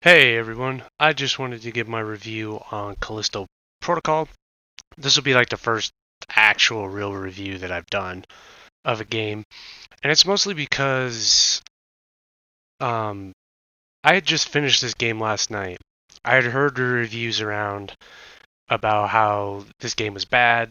Hey everyone, I just wanted to give my review on Callisto Protocol. This will be like the first actual real review that I've done of a game, and it's mostly because um, I had just finished this game last night. I had heard the reviews around about how this game was bad.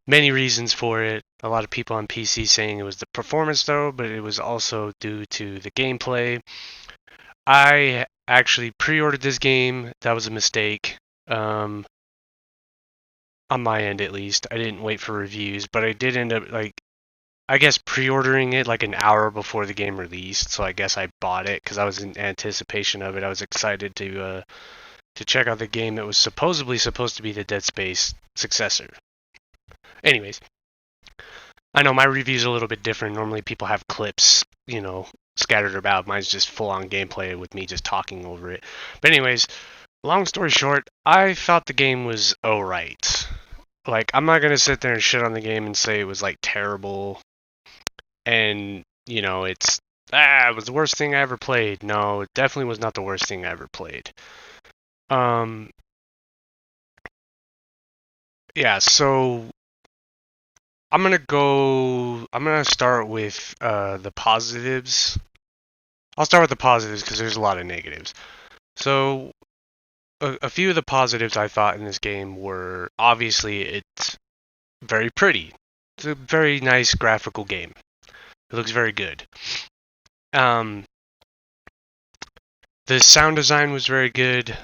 Many reasons for it. A lot of people on PC saying it was the performance though, but it was also due to the gameplay. I actually pre-ordered this game. That was a mistake. Um, on my end at least. I didn't wait for reviews, but I did end up I guess pre-ordering it like an hour before the game released. So I guess I bought it because I was in anticipation of it. I was excited to check out the game that was supposed to be the Dead Space successor. Anyways, I know my review's a little bit different. Normally people have clips, scattered about. Mine's just full-on gameplay with me just talking over it. But anyways, long story short, I thought the game was alright. Like, I'm not gonna sit there and shit on the game and say it was like terrible and it was the worst thing I ever played. No, it definitely was not the worst thing I ever played. Um yeah, so I'm gonna start with the positives. I'll start with the positives because there's a lot of negatives. So a few of the positives I thought in this game were obviously it's very pretty. It's a very nice graphical game. It looks very good. Um, the sound design was very good.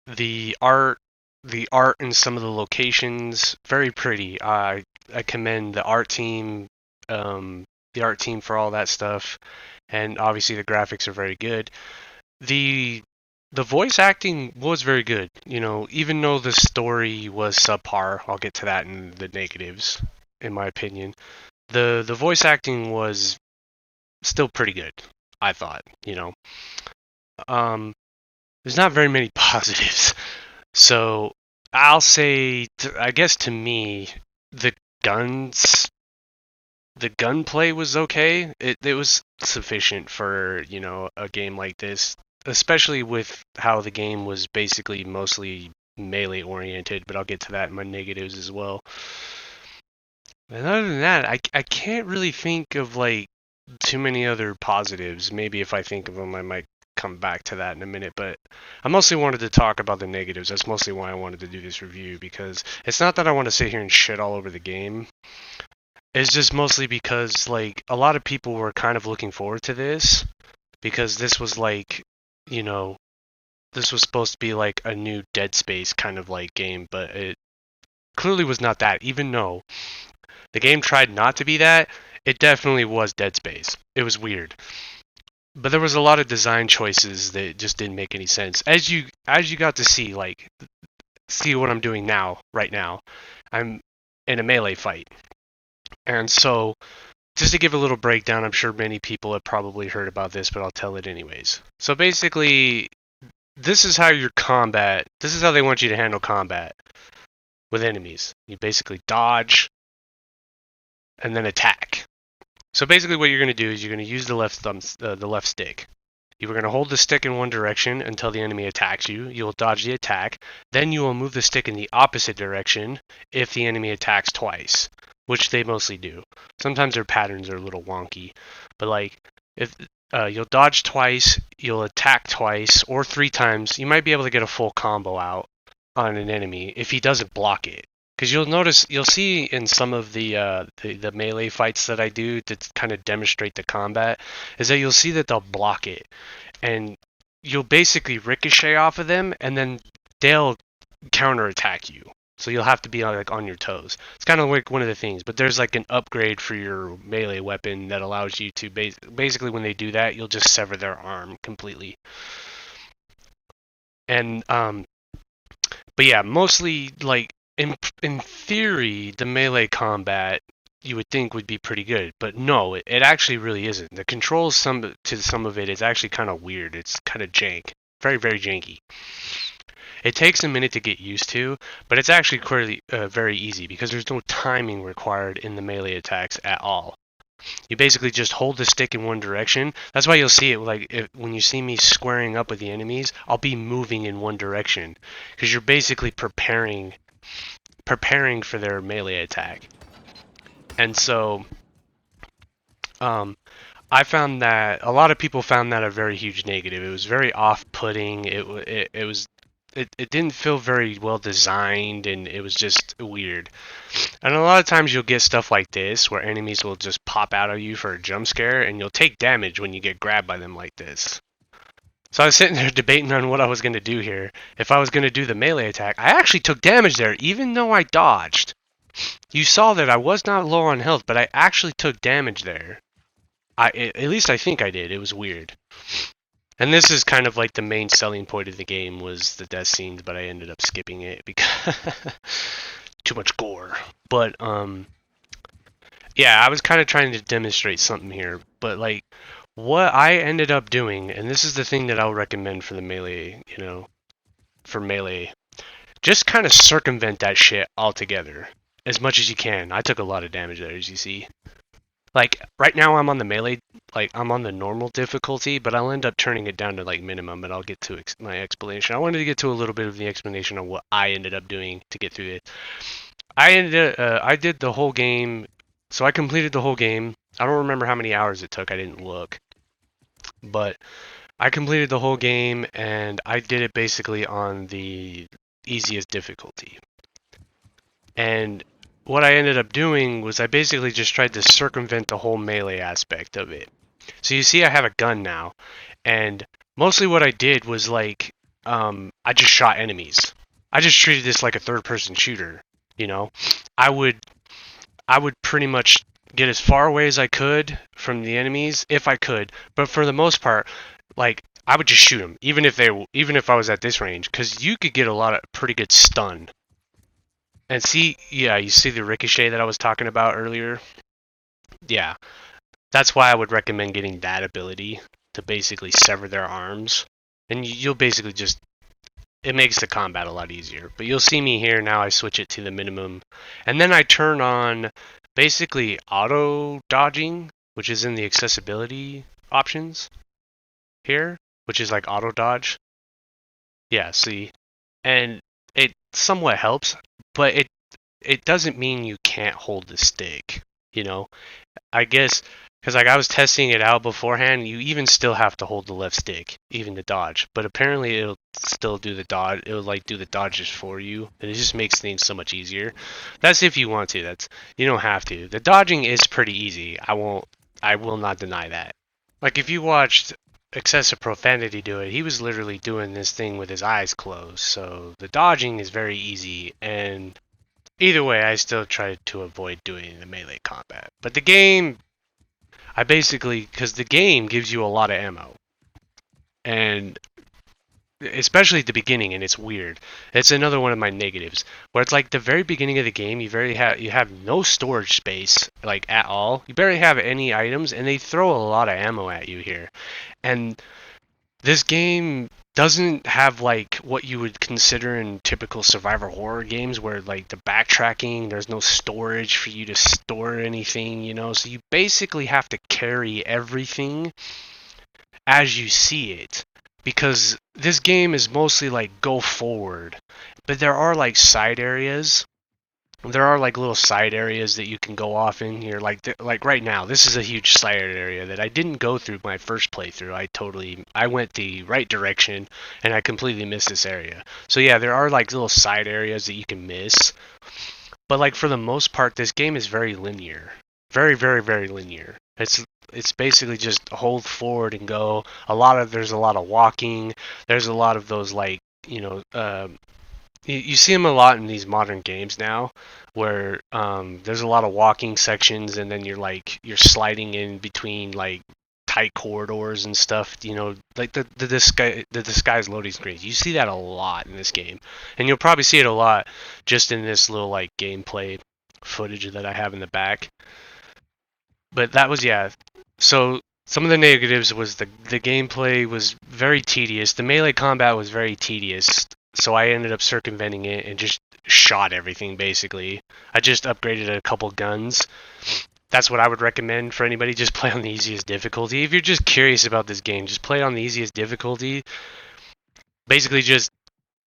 The art, the art in some of the locations, very pretty. I commend the art team for all that stuff, and obviously the graphics are very good. The the voice acting was very good. Even though the story was subpar, I'll get to that in the negatives, in my opinion. The voice acting was still pretty good, I thought. Um, there's not very many positives. So I'll say, I guess to me, the guns, the gunplay was okay. It was sufficient for a game like this, especially with how the game was basically mostly melee oriented. But I'll get to that in my negatives as well. And other than that, I can't really think of like too many other positives. Maybe if I think of them, I might come back to that in a minute. But I mostly wanted to talk about the negatives. That's mostly why I wanted to do this review, because it's not that I want to sit here and shit all over the game. It's just mostly because like a lot of people were kind of looking forward to this because this was like, you know, this was supposed to be like a new Dead Space kind of like game, but it clearly was not that. Even though the game tried not to be that, it definitely was Dead Space. It was weird. But there was a lot of design choices that just didn't make any sense. As you got to see, like see what I'm doing now, right now. I'm in a melee fight. And so just to give a little breakdown, I'm sure many people have probably heard about this, but I'll tell it anyways. So basically, this is this is how they want you to handle combat with enemies. You basically dodge and then attack. So basically, what you're going to do is you're going to use the left stick. You're going to hold the stick in one direction until the enemy attacks you. You'll dodge the attack. Then you will move the stick in the opposite direction if the enemy attacks twice, which they mostly do. Sometimes their patterns are a little wonky, but like if you'll dodge twice, you'll attack twice or three times, you might be able to get a full combo out on an enemy if he doesn't block it. Because you'll see in some of the melee fights that I do that kind of demonstrate the combat, is that you'll see that they'll block it, and you'll basically ricochet off of them, and then they'll counterattack you. So you'll have to be like on your toes. It's kind of like one of the things, but there's like an upgrade for your melee weapon that allows you to basically when they do that, you'll just sever their arm completely. And but yeah, mostly like in theory, the melee combat you would think would be pretty good, but no, it actually really isn't. The controls to some of it is actually kind of weird. It's kind of jank, very very janky. It takes a minute to get used to, but it's actually very easy because there's no timing required in the melee attacks at all. You basically just hold the stick in one direction. That's why you'll see it like when you see me squaring up with the enemies, I'll be moving in one direction because you're basically preparing for their melee attack. And so um, I found that a lot of people found that a very huge negative. It was very off-putting. It didn't feel very well designed, and it was just weird. And a lot of times you'll get stuff like this where enemies will just pop out of you for a jump scare, and you'll take damage when you get grabbed by them like this. So I was sitting there debating on what I was going to do here. If I was going to do the melee attack, I actually took damage there, even though I dodged. You saw that I was not low on health, but I actually took damage there. At least I think I did. It was weird. And this is kind of like the main selling point of the game was the death scenes, but I ended up skipping it because too much gore. But yeah, I was kind of trying to demonstrate something here, but like what I ended up doing, and this is the thing that I'll recommend for the melee, for melee, just kind of circumvent that shit altogether as much as you can. I took a lot of damage there, as you see. Like, right now I'm on the melee, like, I'm on the normal difficulty, but I'll end up turning it down to, like, minimum, and I'll get to my explanation. I wanted to get to a little bit of the explanation on what I ended up doing to get through it. I did the whole game, so I completed the whole game. I don't remember how many hours it took, I didn't look. But I completed the whole game, and I did it basically on the easiest difficulty. And what I ended up doing was I basically just tried to circumvent the whole melee aspect of it. So you see I have a gun now, and mostly what I did was like, I just shot enemies. I just treated this like a third-person shooter, I would pretty much get as far away as I could from the enemies, if I could, but for the most part, like, I would just shoot them, even if I was at this range, because you could get a lot of pretty good stun. And see, yeah, you see the ricochet that I was talking about earlier? Yeah, that's why I would recommend getting that ability to basically sever their arms. And you'll basically just, it makes the combat a lot easier. But you'll see me here now, I switch it to the minimum. And then I turn on basically auto dodging, which is in the accessibility options here, which is like auto dodge. Yeah, see? And it somewhat helps, but it doesn't mean you can't hold the stick, I guess, because like I was testing it out beforehand, you even still have to hold the left stick, even to dodge. But apparently it'll still do the dodge. It'll like do the dodges for you, and it just makes things so much easier. That's if you want to. You don't have to. The dodging is pretty easy. I will not deny that. Like if you watched Excessive Profanity do it, he was literally doing this thing with his eyes closed. So the dodging is very easy, and either way, I still try to avoid doing the melee combat. But the game, because the game gives you a lot of ammo. And especially at the beginning, and it's weird. It's another one of my negatives, where it's like the very beginning of the game, you have no storage space, like, at all. You barely have any items, and they throw a lot of ammo at you here. And this game doesn't have like what you would consider in typical survivor horror games where like the backtracking, there's no storage for you to store anything, so you basically have to carry everything as you see it, because this game is mostly like go forward, but there are like side areas. There are like little side areas that you can go off in here, like right now. This is a huge side area that I didn't go through my first playthrough. I went the right direction and I completely missed this area. So yeah, there are like little side areas that you can miss, but like for the most part, this game is very linear, very very very linear. It's basically just hold forward and go. There's a lot of walking. There's a lot of those like you see them a lot in these modern games now, where there's a lot of walking sections, and then you're sliding in between like tight corridors and stuff. Like the disguised loading screens. You see that a lot in this game, and you'll probably see it a lot just in this little like gameplay footage that I have in the back. But that was, yeah. So some of the negatives was the gameplay was very tedious. The melee combat was very tedious. So I ended up circumventing it and just shot everything, basically. I just upgraded a couple guns. that's what I would recommend for anybody. Just play on the easiest difficulty. If you're just curious about this game, just play on the easiest difficulty. Basically, just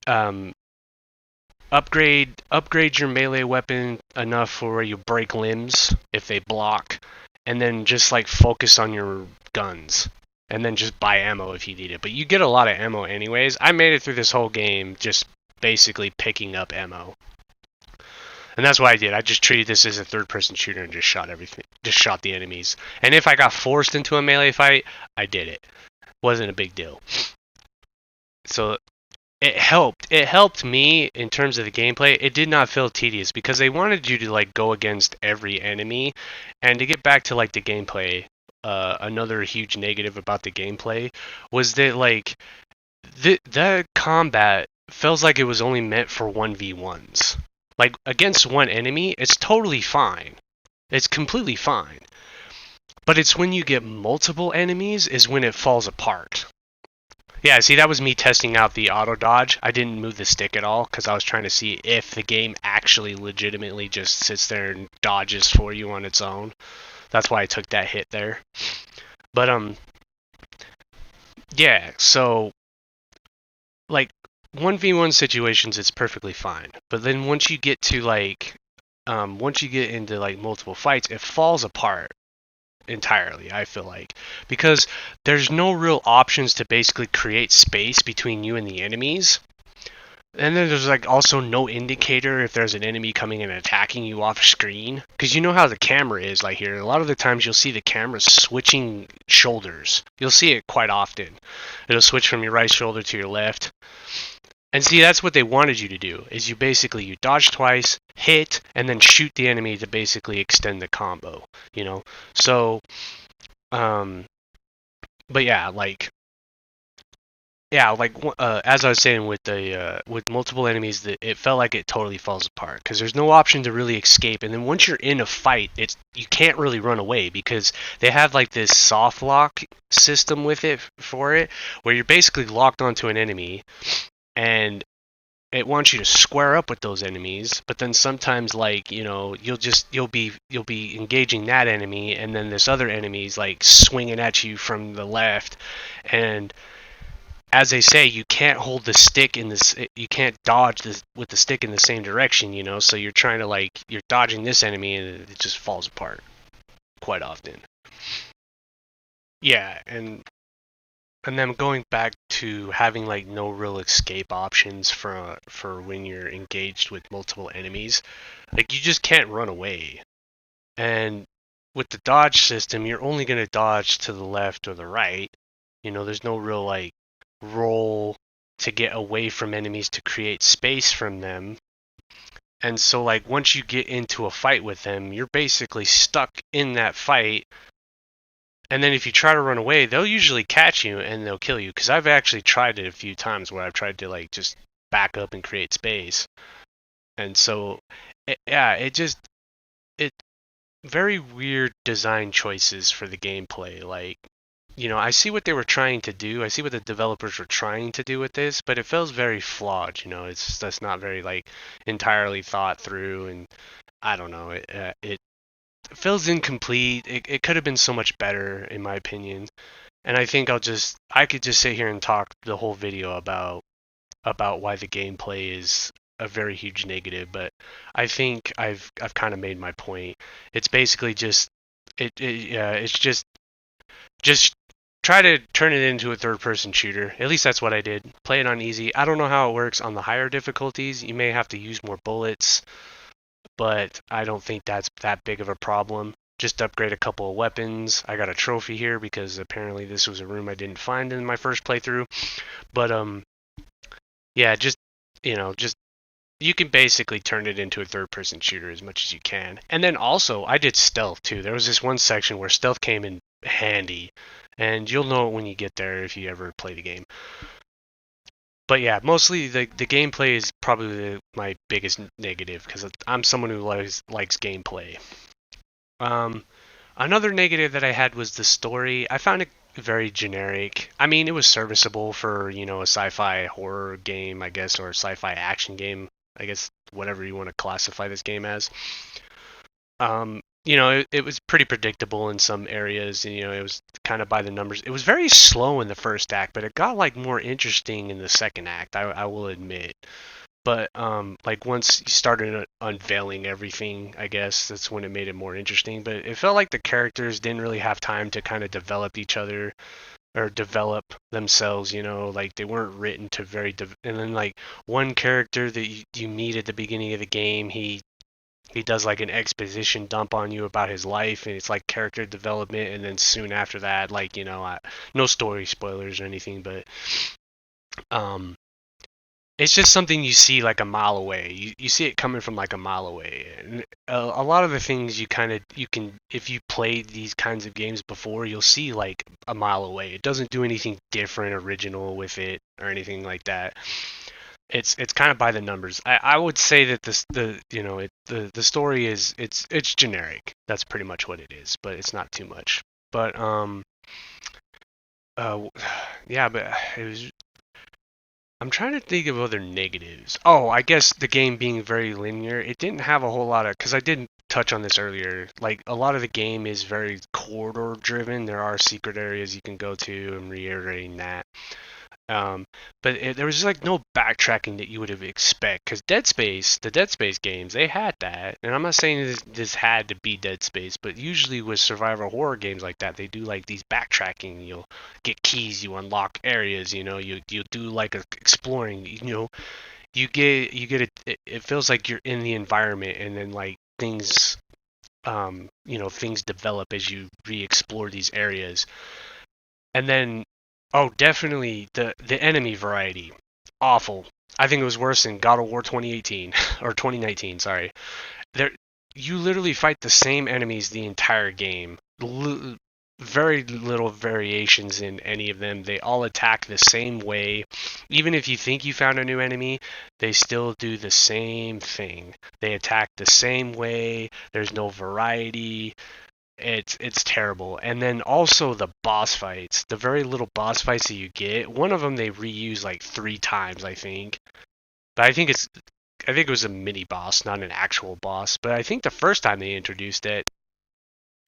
um, upgrade your melee weapon enough for where you break limbs if they block, and then just like focus on your guns. And then just buy ammo if you need it. But you get a lot of ammo anyways. I made it through this whole game just basically picking up ammo. And that's what I did. I just treated this as a third-person shooter and just shot everything. Just shot the enemies. And if I got forced into a melee fight, I did it. Wasn't a big deal. So it helped. It helped me in terms of the gameplay. It did not feel tedious because they wanted you to like go against every enemy. And to get back to like the gameplay, another huge negative about the gameplay was that like the combat feels like it was only meant for 1v1s. Like against one enemy, it's totally fine. It's completely fine. But it's when you get multiple enemies is when it falls apart. Yeah, see, that was me testing out the auto dodge. I didn't move the stick at all because I was trying to see if the game actually legitimately just sits there and dodges for you on its own. That's why I took that hit there. But yeah, so like 1v1 situations it's perfectly fine. But then once you get to like once you get into like multiple fights, it falls apart entirely, I feel like, because there's no real options to basically create space between you and the enemies. And then there's like also no indicator if there's an enemy coming and attacking you off screen, because you know how the camera is like here. A lot of the times you'll see the camera switching shoulders. You'll see it quite often. It'll switch from your right shoulder to your left. And see, that's what they wanted you to do, is you basically, you dodge twice, hit, and then shoot the enemy to basically extend the combo, you know? So, but yeah, as I was saying with with multiple enemies, it felt like it totally falls apart, because there's no option to really escape, and then once you're in a fight, you can't really run away, because they have like this soft lock system with it, where you're basically locked onto an enemy, and it wants you to square up with those enemies, but then sometimes like, you know, you'll be engaging that enemy, and then this other enemy's like swinging at you from the left, and as they say, you can't hold the stick you can't dodge this with the stick in the same direction, you know, so you're trying to like, you're dodging this enemy and it just falls apart quite often. Yeah, and then going back to having like no real escape options for when you're engaged with multiple enemies, like you just can't run away. And with the dodge system, you're only going to dodge to the left or the right. You know, there's no real like roll to get away from enemies to create space from them. And so like once you get into a fight with them, you're basically stuck in that fight. And then if you try to run away, they'll usually catch you and they'll kill you. Because I've actually tried it a few times where I've tried to like just back up and create space. And so, it very weird design choices for the gameplay. Like, you know, I see what they were trying to do. I see what the developers were trying to do with this, but it feels very flawed. You know, that's not very like entirely thought through, and I don't know. It feels incomplete. It could have been so much better, in my opinion. And I think I could just sit here and talk the whole video about why the gameplay is a very huge negative, but I think I've kind of made my point. It's basically just it's just try to turn it into a third-person shooter. At least that's what I did. Play it on easy. I don't know how it works on the higher difficulties. You may have to use more bullets, but I don't think that's that big of a problem. Just upgrade a couple of weapons. I got a trophy here because apparently this was a room I didn't find in my first playthrough. But yeah, just you can basically turn it into a third-person shooter as much as you can. And then also, I did stealth too. There was this one section where stealth came in handy, and you'll know it when you get there if you ever play the game. But yeah, mostly the gameplay is probably my biggest negative, because I'm someone who likes gameplay. Another negative that I had was the story. I found it very generic. I mean, it was serviceable for, you know, a sci-fi horror game, I guess, or a sci-fi action game, I guess, whatever you want to classify this game as. it was pretty predictable in some areas, and it was kind of by the numbers. It was very slow in the first act, but it got like more interesting in the second act. I will admit. But like once you started unveiling everything, I guess that's when it made it more interesting. But it felt like the characters didn't really have time to kind of develop each other or develop themselves. Like they weren't written to and then like one character that you meet at the beginning of the game, he does like an exposition dump on you about his life, and it's like character development. And then soon after that, like no story spoilers or anything, but um it's just something you see like a mile away. You see it coming from like a mile away. And a lot of the things you can, if you played these kinds of games before, you'll see like a mile away. It doesn't do anything different, original with it or anything like that. It's kind of by the numbers. I would say that the story is it's generic. That's pretty much what it is, but it's not too much. But uh yeah, but it was I'm trying to think of other negatives. Oh, I guess the game being very linear, it didn't have a whole lot of, because I didn't touch on this earlier, like a lot of the game is very corridor driven. There are secret areas you can go to, and reiterating that. Um, but there was just like no backtracking that you would have expect, because the Dead Space games, they had that. And I'm not saying this had to be Dead Space, but usually with survival horror games like that, they do like these backtracking. You'll get keys, you unlock areas, you do like a exploring, it feels like you're in the environment, and then like things develop as you re-explore these areas. And then, oh, definitely the enemy variety, awful. I think it was worse than God of War 2018 or 2019. Sorry, there you literally fight the same enemies the entire game. Very little variations in any of them. They all attack the same way. Even if you think you found a new enemy, they still do the same thing. They attack the same way. There's no variety. It's terrible. And then also the boss fights, the very little boss fights that you get. One of them they reuse like 3 times, I think. But I think it was a mini boss, not an actual boss. But I think the first time they introduced it,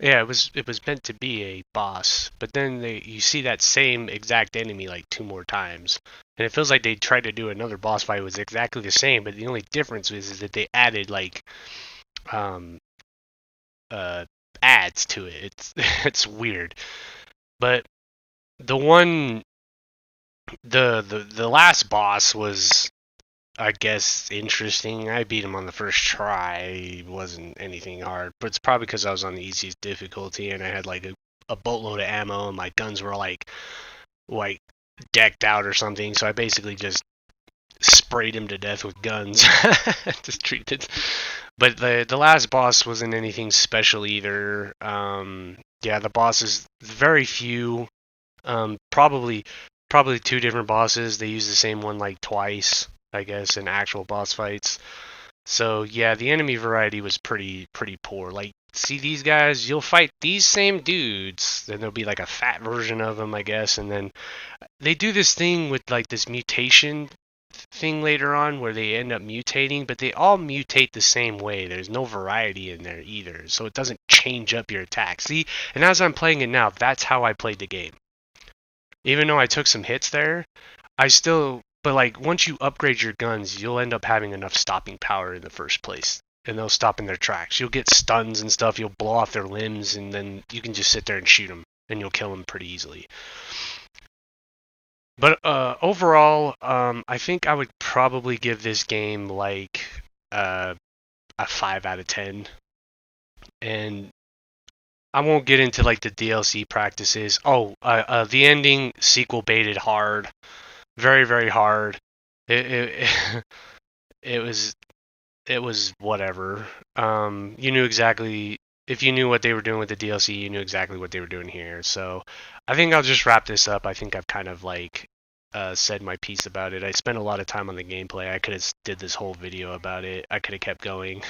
yeah, it was meant to be a boss. But then you see that same exact enemy like 2 more times. And it feels like they tried to do another boss fight was exactly the same, but the only difference is that they added like um uh ads to it. It's weird. But the one the last boss was, I guess, interesting. I beat him on the first try. It wasn't anything hard, but it's probably because I was on the easiest difficulty and I had like a boatload of ammo and my guns were like decked out or something. So I basically just sprayed him to death with guns. Just treated. But the last boss wasn't anything special either. Yeah, the bosses very few. Probably 2 different bosses. They use the same one like twice, I guess, in actual boss fights. So yeah, the enemy variety was pretty poor. Like, see these guys, you'll fight these same dudes, then there'll be like a fat version of them, I guess, and then they do this thing with like this mutation thing later on where they end up mutating, but they all mutate the same way. There's no variety in there either, so it doesn't change up your attack. See, and as I'm playing it now, that's how I played the game. Even though I took some hits there, but like once you upgrade your guns, you'll end up having enough stopping power in the first place. And they'll stop in their tracks. You'll get stuns and stuff, you'll blow off their limbs, and then you can just sit there and shoot them, and you'll kill them pretty easily. But overall, I think I would probably give this game like a 5 out of 10. And I won't get into like the DLC practices. Oh, the ending sequel baited hard, very very hard. It it was whatever. You knew exactly, if you knew what they were doing with the DLC, you knew exactly what they were doing here. So I think I'll just wrap this up. I think I've kind of like said my piece about it. I spent a lot of time on the gameplay. I could have did this whole video about it. I could have kept going.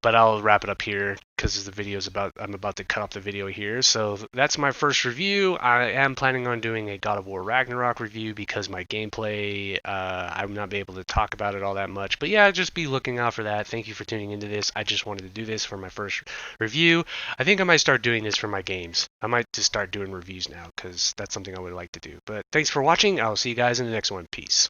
But I'll wrap it up here because the video's I'm about to cut off the video here. So that's my first review. I am planning on doing a God of War Ragnarok review because my gameplay, I'm not be able to talk about it all that much. But yeah, just be looking out for that. Thank you for tuning into this. I just wanted to do this for my first review. I think I might start doing this for my games. I might just start doing reviews now because that's something I would like to do. But thanks for watching. I'll see you guys in the next one. Peace.